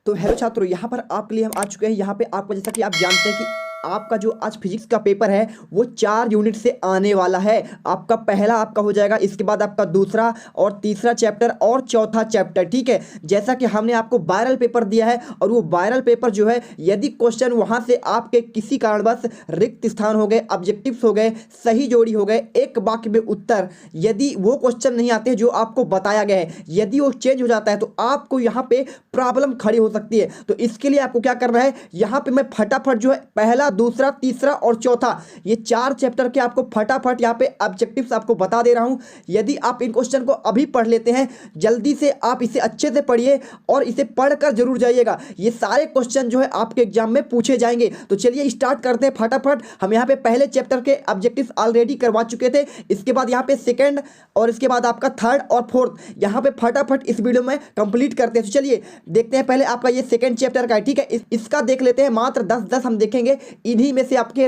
तो हेलो छात्रों, यहाँ पर आपके लिए हम आ चुके हैं। यहाँ पे आपको जैसा कि आप जानते हैं कि आपका जो आज फिजिक्स का पेपर है वो 4 यूनिट से आने वाला है। आपका पहला आपका हो जाएगा, इसके बाद आपका दूसरा और तीसरा चैप्टर और चौथा चैप्टर। ठीक है, जैसा कि हमने आपको वायरल पेपर दिया है और वो वायरल पेपर जो है यदि क्वेश्चन वहाँ से आपके किसी कारणवश रिक्त स्थान हो गए, ऑब्जेक्टिव्स हो गए, सही जोड़ी हो गए, एक वाक्य में उत्तर, यदि वो क्वेश्चन नहीं आते जो आपको बताया गया है, यदि वो चेंज हो जाता है तो आपको यहाँ पे प्रॉब्लम खड़ी हो सकती है। तो इसके लिए आपको क्या करना है, यहाँ पे मैं फटाफट जो है पहला, दूसरा, तीसरा और चौथा ये 4 चैप्टर के आपको फटाफट यहाँ पे ऑब्जेक्टिव्स आपको बता दे रहा हूँ। यदि आप इन क्वेश्चन को अभी पढ़ लेते हैं, जल्दी से आप इसे अच्छे से पढ़िए और इसे पढ़कर जरूर जाइएगा। ये सारे क्वेश्चन जो है आपके एग्जाम में पूछे जाएंगे। तो चलिए स्टार्ट करते हैं फटाफट। हम यहाँ पे पहले चैप्टर के ऑब्जेक्टिव्स ऑलरेडी करवा चुके थे, इसके बाद यहाँ पे सेकेंड और इसके बाद आपका थर्ड और फोर्थ यहाँ पे फटाफट इस वीडियो में कंप्लीट करते हैं। तो चलिए देखते हैं, पहले आपका ये सेकेंड चैप्टर का है। ठीक है, इसका देख लेते हैं। मात्र 10 हम देखेंगे, इन्हीं में से आपके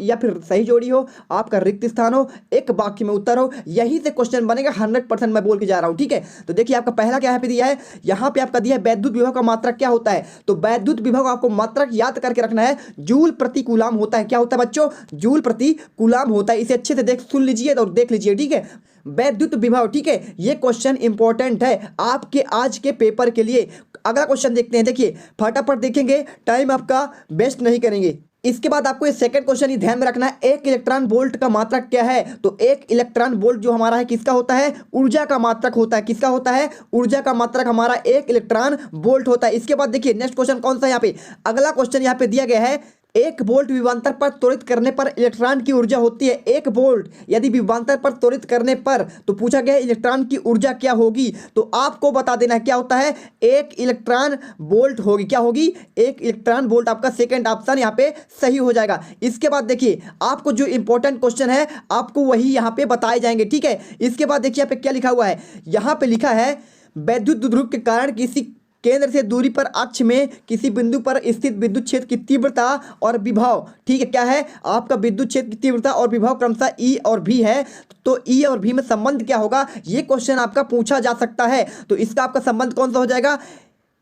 या फिर सही जोड़ी हो, आपका रिक्त स्थान हो, एक वाक्य में उत्तर हो, यही से क्वेश्चन बनेगा। 100% मैं बोल के जा रहा हूं। ठीक है, तो देखिए आपका पहला क्या यहाँ पे दिया है, यहाँ पे आपका दिया है वैद्युत विभव का मात्रक क्या होता है। तो वैद्युत विभव आपको मात्रक याद करके रखना है, जूल प्रति कूलाम होता है। क्या होता है बच्चों, जूल प्रति कूलाम होता है। इसे अच्छे से सुन लीजिए और देख लीजिए। ठीक है, वैद्युत विभव। ठीक है, ये क्वेश्चन इंपॉर्टेंट है आपके आज के पेपर के लिए। अगला क्वेश्चन देखते हैं, देखिए फटाफट देखेंगे, टाइम आपका वेस्ट नहीं करेंगे। इसके बाद आपको ये सेकंड क्वेश्चन ही ध्यान में रखना है, एक इलेक्ट्रॉन वोल्ट का मात्रक क्या है। तो एक इलेक्ट्रॉन वोल्ट जो हमारा है किसका होता है, ऊर्जा का मात्रक होता है। किसका होता है, ऊर्जा का मात्रक हमारा एक इलेक्ट्रॉन वोल्ट होता है। इसके बाद देखिए नेक्स्ट क्वेश्चन कौन सा है यहाँ पे, अगला क्वेश्चन यहाँ पे दिया गया है, 1 वोल्ट विभवांतर पर त्वरित करने पर इलेक्ट्रॉन की ऊर्जा होती है। 1 वोल्ट यदि विभवांतर पर त्वरित करने पर, तो पूछा गया है इलेक्ट्रॉन की ऊर्जा क्या होगी। तो आपको बता देना है क्या होता है, 1 इलेक्ट्रॉन वोल्ट होगी। क्या होगी, 1 इलेक्ट्रॉन वोल्ट। आपका सेकंड ऑप्शन यहाँ पे सही हो जाएगा। इसके बाद देखिए आपको जो इंपॉर्टेंट क्वेश्चन है आपको वही यहाँ पे बताए जाएंगे। ठीक है, इसके बाद देखिए यहाँ पे क्या लिखा हुआ है, यहाँ पे लिखा है वैद्युत द्विध्रुव के कारण किसी केंद्र से दूरी पर अक्ष में किसी बिंदु पर स्थित विद्युत क्षेत्र की तीव्रता और विभव। ठीक है, क्या है आपका विद्युत क्षेत्र की तीव्रता और विभव क्रमशः ई और भी है। तो ई और भी में संबंध क्या होगा, ये क्वेश्चन आपका पूछा जा सकता है। तो इसका आपका संबंध कौन सा हो जाएगा,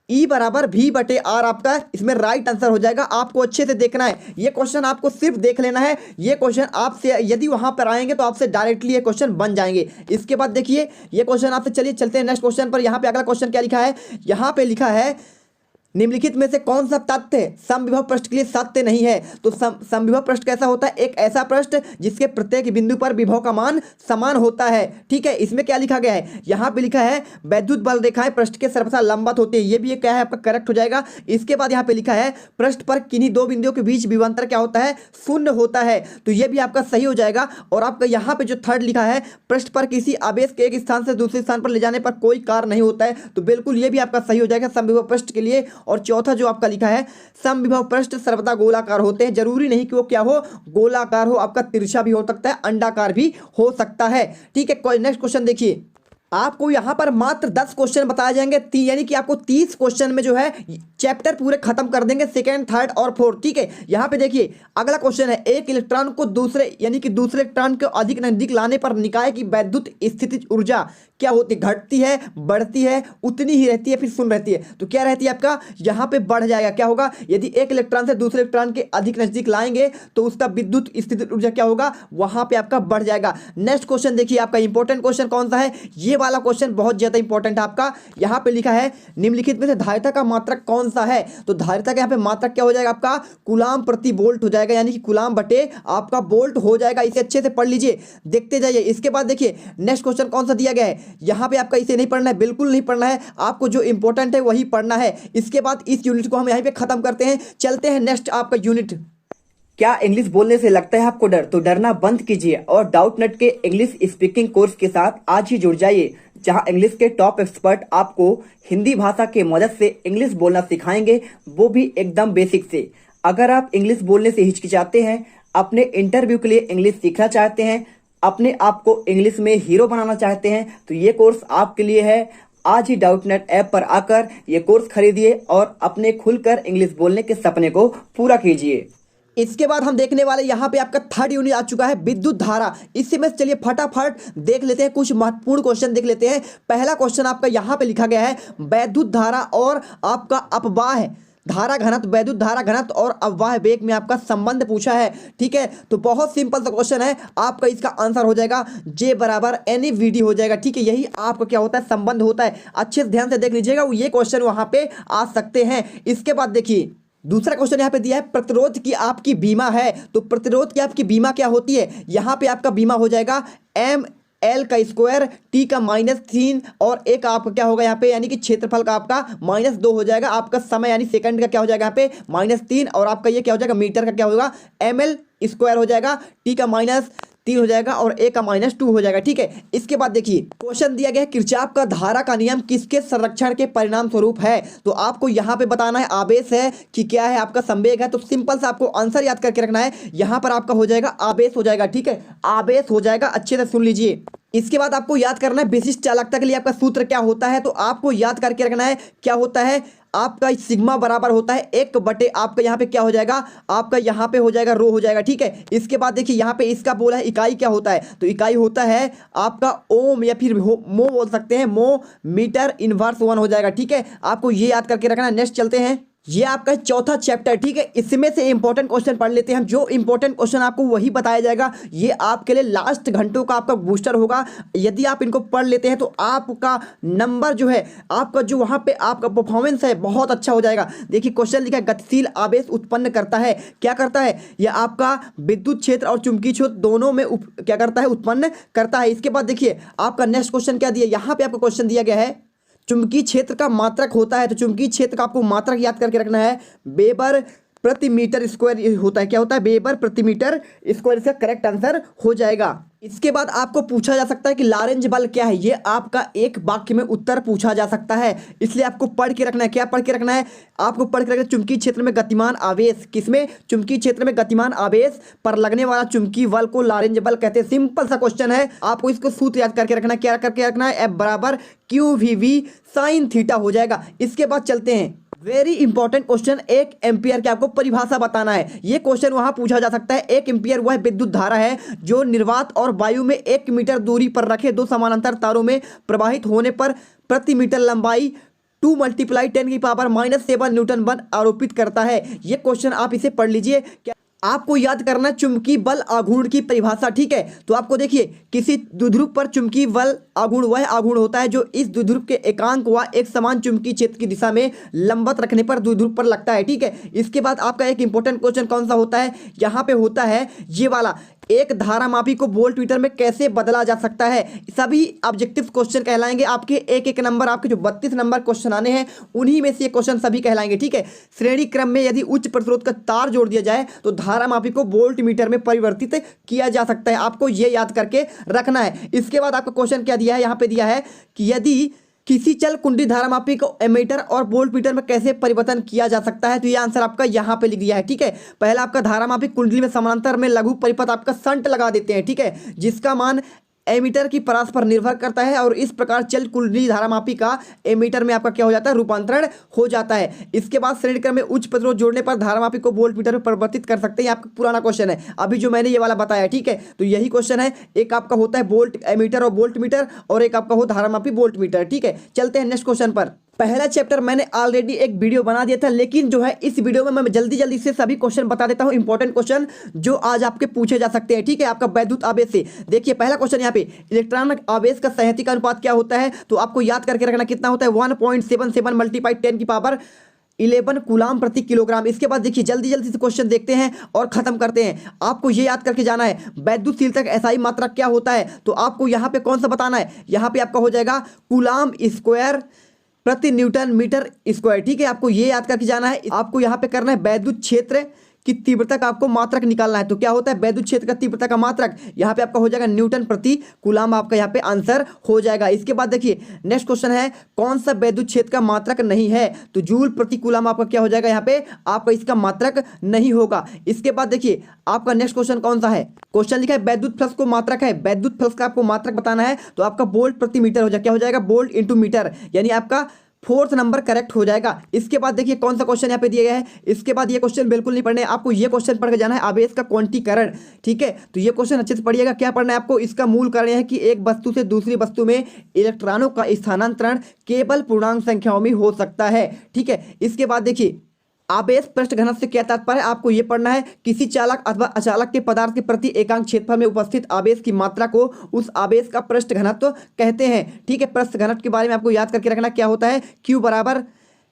ई बराबर भी बटे आर आपका इसमें राइट आंसर हो जाएगा। आपको अच्छे से देखना है, ये क्वेश्चन आपको सिर्फ देख लेना है। ये क्वेश्चन आपसे यदि वहां पर आएंगे तो आपसे डायरेक्टली ये क्वेश्चन बन जाएंगे। इसके बाद देखिए ये क्वेश्चन आपसे, चलिए चलते हैं नेक्स्ट क्वेश्चन पर। यहाँ पे अगला क्वेश्चन क्या लिखा है, यहाँ पे लिखा है निम्नलिखित में से कौन सा तथ्य समविभव पृष्ठ के लिए सत्य नहीं है। तो समविभव पृष्ठ कैसा होता है, एक ऐसा पृष्ठ जिसके प्रत्येक बिंदु पर विभव का मान समान होता है। ठीक है, इसमें क्या लिखा गया है, यहाँ पे लिखा है वैद्युत बल रेखाएं पृष्ठ के सर्वथा लंबवत होती है। ये भी क्या है आपका करेक्ट हो जाएगा। इसके बाद यहाँ पे लिखा है पृष्ठ पर किन्हीं 2 बिंदुओं के बीच विभवांतर क्या होता है, शून्य होता है। तो ये भी आपका सही हो जाएगा। और आपका यहाँ पे जो थर्ड लिखा है, पृष्ठ पर किसी आवेश के एक स्थान से दूसरे स्थान पर ले जाने पर कोई कार्य नहीं होता है। तो बिल्कुल ये भी आपका सही हो जाएगा समविभव पृष्ठ के लिए। और चौथा जो आपका लिखा है समविभव पृष्ठ सर्वदा गोलाकार होते हैं। जरूरी नहीं कि वो क्या हो, गोलाकार हो, आपका तिरछा भी हो सकता है, अंडाकार भी हो सकता है। ठीक है, नेक्स्ट क्वेश्चन देखिए, आपको यहां पर मात्र 10 क्वेश्चन बताए जाएंगे, यानी कि आपको 30 क्वेश्चन में जो है चैप्टर पूरे खत्म कर देंगे, सेकंड, थर्ड और फोर्थ। ठीक है, यहां पे देखिए अगला क्वेश्चन है, एक इलेक्ट्रॉन को दूसरे यानी कि दूसरे इलेक्ट्रॉन को अधिक नजदीक लाने पर निकाय की वैद्युत स्थितिज ऊर्जा क्या होती है, घटती है, बढ़ती है, उतनी ही रहती है, फिर शून्य रहती है। तो क्या रहती है आपका, यहाँ पे बढ़ जाएगा। क्या होगा, यदि एक इलेक्ट्रॉन से दूसरे इलेक्ट्रॉन के अधिक नजदीक लाएंगे तो उसका विद्युत स्थितिज ऊर्जा क्या होगा, वहां पे आपका बढ़ जाएगा। नेक्स्ट क्वेश्चन देखिए, आपका इंपॉर्टेंट क्वेश्चन कौन सा है, ये वाला क्वेश्चन बहुत ज्यादा इंपॉर्टेंट है आपका। यहाँ पे लिखा है निम्नलिखित में से धारिता का मात्रक कौन सा है। तो धारिता का यहाँ पे मात्रक क्या हो जाएगा आपका, कूलाम प्रति वोल्ट हो जाएगा, यानी कि कूलाम बटे आपका वोल्ट हो जाएगा। इसे अच्छे से पढ़ लीजिए, देखते जाइए। इसके बाद देखिए नेक्स्ट क्वेश्चन कौन सा दिया गया है, यहाँ पे आपका इसे नहीं पढ़ना है, बिल्कुल नहीं पढ़ना है, आपको जो इंपॉर्टेंट है वही पढ़ना है। इसके बाद इस यूनिट को हम यहीं पे खत्म करते हैं, चलते हैं नेक्स्ट आपका यूनिट। क्या इंग्लिश बोलने से लगता है आपको डर, तो डरना बंद कीजिए और डाउटनेट के इंग्लिश स्पीकिंग कोर्स के साथ आज ही जुड़ जाइए, जहां इंग्लिश के टॉप एक्सपर्ट आपको हिंदी भाषा के मदद से इंग्लिश बोलना सिखाएंगे, वो भी एकदम बेसिक से। अगर आप इंग्लिश बोलने से हिचकिचाते हैं, अपने इंटरव्यू के लिए इंग्लिश सीखना चाहते हैं, अपने आप को इंग्लिश में हीरो बनाना चाहते हैं, तो ये कोर्स आपके लिए है। आज ही डाउटनेट ऐप पर आकर ये कोर्स खरीदिए और अपने खुलकर इंग्लिश बोलने के सपने को पूरा कीजिए। इसके बाद हम देखने वाले यहाँ पे आपका थर्ड यूनिट आ चुका है विद्युत धारा। इसी में चलिए फटाफट देख लेते हैं, कुछ महत्वपूर्ण क्वेश्चन देख लेते हैं। पहला क्वेश्चन आपका यहाँ पे लिखा गया है वैद्युत धारा और आपका अपवाह धारा घनत्व, वैद्युत धारा घनत्व और अपवाह वेग में आपका संबंध पूछा है। ठीक है, तो बहुत सिंपल सा क्वेश्चन है, आपका इसका आंसर हो जाएगा J बराबर NVD हो जाएगा। ठीक है, यही आपका क्या होता है, संबंध होता है। अच्छे से ध्यान से देख लीजिएगा, ये क्वेश्चन वहां पे आ सकते हैं। इसके बाद देखिए दूसरा क्वेश्चन यहाँ पे दिया है प्रतिरोध की आपकी बीमा है, तो प्रतिरोध की आपकी बीमा क्या होती है, यहाँ पे आपका बीमा हो जाएगा ML का स्क्वायर T का -3 और एक आपका क्या होगा यहाँ पे, यानी कि क्षेत्रफल का आपका -2 हो जाएगा। आपका समय यानी सेकंड का क्या हो जाएगा यहाँ पे -3 और आपका ये क्या हो जाएगा मीटर का क्या होगा ML स्क्वायर हो जाएगा, T का -3 हो जाएगा और A का -2 हो जाएगा। ठीक है, इसके बाद देखिए क्वेश्चन दिया गया है किरचॉफ का धारा का नियम किसके संरक्षण के परिणाम स्वरूप है, तो आपको यहाँ पे बताना है आवेश है कि क्या है, आपका संवेग है। तो सिंपल सा आपको आंसर याद करके रखना है, यहाँ पर आपका हो जाएगा आवेश हो जाएगा। ठीक है, आवेश हो जाएगा, अच्छे से सुन लीजिए। इसके बाद आपको याद करना है विशिष्ट चालकता के लिए आपका सूत्र क्या होता है, तो आपको याद करके रखना है क्या होता है, आपका सिग्मा बराबर होता है 1/, आपका यहाँ पे क्या हो जाएगा, आपका यहाँ पे हो जाएगा रो हो जाएगा। ठीक है, इसके बाद देखिए यहाँ पे इसका बोला है इकाई क्या होता है, तो इकाई होता है आपका ओम या फिर मो बोल सकते हैं, मो मीटर इनवर्स 1 हो जाएगा। ठीक है, आपको ये याद करके रखना है। नेक्स्ट चलते हैं, ये आपका चौथा चैप्टर। ठीक है, इसमें से इंपॉर्टेंट क्वेश्चन पढ़ लेते हैं हम। जो इंपॉर्टेंट क्वेश्चन आपको वही बताया जाएगा, ये आपके लिए लास्ट घंटों का आपका बूस्टर होगा। यदि आप इनको पढ़ लेते हैं तो आपका नंबर जो है, आपका जो वहाँ पे आपका परफॉर्मेंस है बहुत अच्छा हो जाएगा। देखिए क्वेश्चन लिखा है गतिशील आवेश उत्पन्न करता है, क्या करता है, यह आपका विद्युत क्षेत्र और चुंबकीय क्षेत्र दोनों में क्या करता है, उत्पन्न करता है। इसके बाद देखिए आपका नेक्स्ट क्वेश्चन क्या दिया, यहाँ पे आपको क्वेश्चन दिया गया है चुंबकीय क्षेत्र का मात्रक होता है, तो चुंबकीय क्षेत्र का आपको मात्रक याद करके रखना है वेबर प्रति मीटर स्क्वायर होता है। क्या होता है, वेबर प्रति मीटर स्क्वायर, इसका करेक्ट आंसर हो जाएगा। इसके बाद आपको पूछा जा सकता है कि लॉरेंज बल क्या है, ये आपका एक वाक्य में उत्तर पूछा जा सकता है, इसलिए आपको पढ़ के रखना है। क्या पढ़ के रखना है, आपको पढ़ के रखना है चुंबकीय क्षेत्र में गतिमान आवेश, किसमें, चुंबकीय क्षेत्र में गतिमान आवेश पर लगने वाला चुंबकीय बल को लॉरेंज बल कहते हैं। सिंपल सा क्वेश्चन है, आपको इसको सूत्र याद करके रखना है। क्या करके रखना है, F बराबर QVV sin थीटा हो जाएगा। इसके बाद चलते हैं वेरी इंपॉर्टेंट क्वेश्चन, 1 एम्पियर की आपको परिभाषा बताना है। ये क्वेश्चन वहां पूछा जा सकता है। 1 एम्पियर वह विद्युत धारा है जो निर्वात और वायु में 1 मीटर दूरी पर रखे दो समानांतर तारों में प्रवाहित होने पर प्रति मीटर लंबाई 2 × 10⁻⁻7 न्यूटन बल आरोपित करता है। ये क्वेश्चन आप इसे पढ़ लीजिए। क्या आपको याद करना चुंबकीय बल आघूर्ण की परिभाषा। ठीक है, तो आपको देखिए किसी द्विध्रुव पर चुंबकीय बल आघूर्ण वह आघूर्ण होता है जो इस द्विध्रुव के एकांक व एक समान चुंबकीय क्षेत्र की दिशा में लंबवत रखने पर द्विध्रुव पर लगता है। ठीक है, इसके बाद आपका एक इंपॉर्टेंट क्वेश्चन कौन सा होता है, यहाँ पे होता है ये वाला, एक धारामापी को वोल्ट मीटर में कैसे बदला जा सकता है। सभी ऑब्जेक्टिव क्वेश्चन कहलाएंगे आपके, एक एक नंबर आपके जो 32 नंबर क्वेश्चन आने हैं उन्हीं में से ये क्वेश्चन सभी कहलाएंगे। ठीक है, श्रेणी क्रम में यदि उच्च प्रतिरोध का तार जोड़ दिया जाए तो धारामापी को वोल्ट मीटर में परिवर्तित किया जा सकता है, आपको ये याद करके रखना है। इसके बाद आपका क्वेश्चन क्या दिया है, यहाँ पे दिया है कि यदि किसी चल कुंडली धारामापी को एमीटर और वोल्ट मीटर में कैसे परिवर्तन किया जा सकता है, तो ये आंसर आपका यहाँ पे लिख दिया है। ठीक है, पहला आपका धारामापी कुंडली में समानांतर में लघु परिपथ आपका शंट लगा देते हैं। ठीक है, जिसका मान एमीटर की परास पर निर्भर करता है और इस प्रकार चल कुंडली धारामापी का एमीटर में आपका क्या हो जाता है, रूपांतरण हो जाता है। इसके बाद श्रेणी क्रम में उच्च प्रतिरोध जोड़ने पर धारामापी को वोल्ट मीटर में परिवर्तित कर सकते हैं। आपका पुराना क्वेश्चन है, अभी जो मैंने ये वाला बताया। ठीक है, तो यही क्वेश्चन है, एक आपका होता है वोल्ट एमीटर और वोल्ट मीटर और एक आपका हो धारामापी वोल्ट मीटर। ठीक है, चलते हैं नेक्स्ट क्वेश्चन पर। पहला चैप्टर मैंने ऑलरेडी एक वीडियो बना दिया था, लेकिन जो है इस वीडियो में मैं जल्दी से सभी क्वेश्चन बता देता हूं, इंपॉर्टेंट क्वेश्चन जो आज आपके पूछे जा सकते हैं। ठीक है, आपका वैद्युत आवेश से देखिए पहला क्वेश्चन यहाँ पे, इलेक्ट्रॉन आवेश का संहति का अनुपात क्या होता है, तो आपको याद करके रखना कितना होता है, 1.77 × 10⁻11 कूलाम प्रति किलोग्राम। इसके बाद देखिए जल्दी से क्वेश्चन देखते हैं और खत्म करते हैं। आपको ये याद करके जाना है वैद्युतशीलता का एसआई मात्रक क्या होता है, तो आपको यहाँ पे कौन सा बताना है, यहाँ पे आपका हो जाएगा कूलाम स्क्वायर प्रति न्यूटन मीटर स्क्वायर। ठीक है, आपको ये याद करके जाना है। आपको यहाँ पे करना है वैद्युत क्षेत्र की तीव्रता का आपको मात्रक निकालना है, तो क्या होता है वैद्युत क्षेत्र का तीव्रता का मात्रक, यहाँ पे आपका हो जाएगा न्यूटन प्रति कूलाम, आपका यहाँ पे आंसर हो जाएगा। इसके बाद देखिए नेक्स्ट क्वेश्चन है कौन सा वैद्युत क्षेत्र का मात्रक नहीं है, तो जूल प्रति कूलाम आपका क्या हो जाएगा, यहाँ पे आपका इसका मात्रक नहीं होगा। इसके बाद देखिए आपका नेक्स्ट क्वेश्चन कौन सा है, क्वेश्चन लिखा है वैद्युत फ्लक्स को मात्रक है, वैद्युत फ्लक्स का आपको मात्रक बताना है, तो आपका वोल्ट प्रति मीटर हो जाएगा, क्या हो जाएगा वोल्ट इंटू मीटर, यानी आपका फोर्थ नंबर करेक्ट हो जाएगा। इसके बाद देखिए कौन सा क्वेश्चन यहाँ पे दिया गया है। इसके बाद ये क्वेश्चन बिल्कुल नहीं पढ़ने, आपको ये क्वेश्चन पढ़ के जाना है आवेश का क्वांटीकरण। ठीक है, तो ये क्वेश्चन अच्छे से पढ़िएगा। क्या पढ़ना है आपको, इसका मूल कारण है कि एक वस्तु से दूसरी वस्तु में इलेक्ट्रॉनों का स्थानांतरण केवल पूर्णांक संख्याओं में हो सकता है। ठीक है, इसके बाद देखिए आवेश पृष्ठ घनत्व से क्या तात्पर्य है, आपको यह पढ़ना है किसी चालक अथवा अचालक के पदार्थ के प्रति एकांक क्षेत्रफल में उपस्थित आवेश की मात्रा को उस आवेश का पृष्ठ घनत्व कहते हैं। ठीक है, पृष्ठ घनत्व के बारे में आपको याद करके रखना क्या होता है, Q बराबर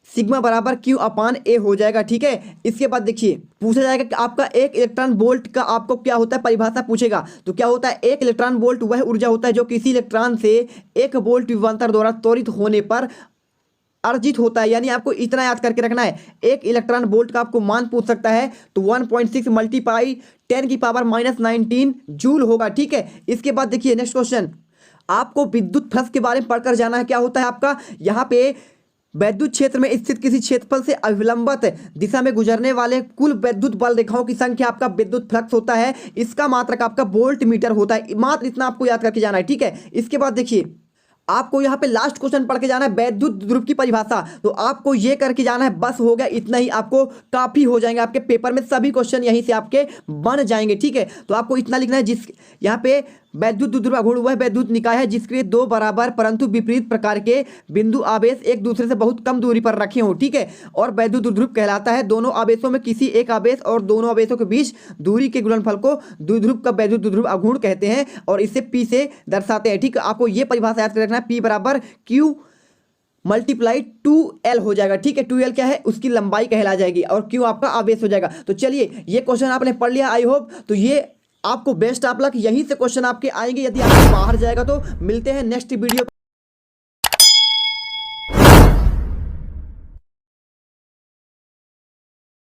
सिग्मा बराबर Q अपान A हो जाएगा। ठीक है, इसके बाद देखिए पूछा जाएगा कि आपका एक इलेक्ट्रॉन वोल्ट का आपको क्या होता है, परिभाषा पूछेगा। तो क्या होता है, एक इलेक्ट्रॉन वोल्ट वह ऊर्जा होता है जो किसी इलेक्ट्रॉन से 1 वोल्ट विभवांतर द्वारा त्वरित होने पर अर्जित होता है। यानी आपको इतना याद करके रखना है, एक इलेक्ट्रॉन वोल्ट का आपको मान पूछ सकता है तो 1.6 मल्टीप्लाई 10⁻⁻19 जूल होगा। ठीक है, इसके बाद देखिए नेक्स्ट क्वेश्चन, आपको विद्युत फ्लक्स के बारे में पढ़कर जाना है। क्या होता है आपका, यहाँ पे वैद्युत क्षेत्र में स्थित किसी क्षेत्रफल से अभिलंबित दिशा में गुजरने वाले कुल वैद्युत बल रेखाओं की संख्या आपका विद्युत फ्लक्स होता है। इसका मात्रक आपका वोल्ट मीटर होता है। मात्र इतना आपको याद करके जाना है। ठीक है, इसके बाद देखिए आपको यहाँ पे लास्ट क्वेश्चन पढ़ के जाना है वैद्युत ध्रुव की परिभाषा। तो आपको ये करके जाना है, बस हो गया इतना ही, आपको काफी हो जाएंगे। आपके पेपर में सभी क्वेश्चन यहीं से आपके बन जाएंगे। ठीक है, तो आपको इतना लिखना है, जिस यहाँ पे वैद्युत ध्रुव अघूर्ण वह वैद्युत निकाय है जिसके दो बराबर परंतु विपरीत प्रकार के बिंदु आवेश एक दूसरे से बहुत कम दूरी पर रखे हों। ठीक है, और वैद्युत ध्रुव कहलाता है दोनों आवेशों में किसी एक आवेश और दोनों आवेशों के बीच दूरी के गुणनफल को द्विध्रुव का वैद्युत ध्रुव अघूर्ण कहते हैं और इसे P से दर्शाते हैं। ठीक है, आपको ये परिभाषा याद कर रखना है, P बराबर Q मल्टीप्लाई 2L हो जाएगा। ठीक है, 2L क्या है, उसकी लंबाई कहला जाएगी और Q आपका आवेश हो जाएगा। तो चलिए ये क्वेश्चन आपने पढ़ लिया, आई होप। तो ये आपको बेस्ट ऑफ लक, यहीं से क्वेश्चन आपके आएंगे। यदि आपको बाहर जाएगा तो मिलते हैं नेक्स्ट वीडियो।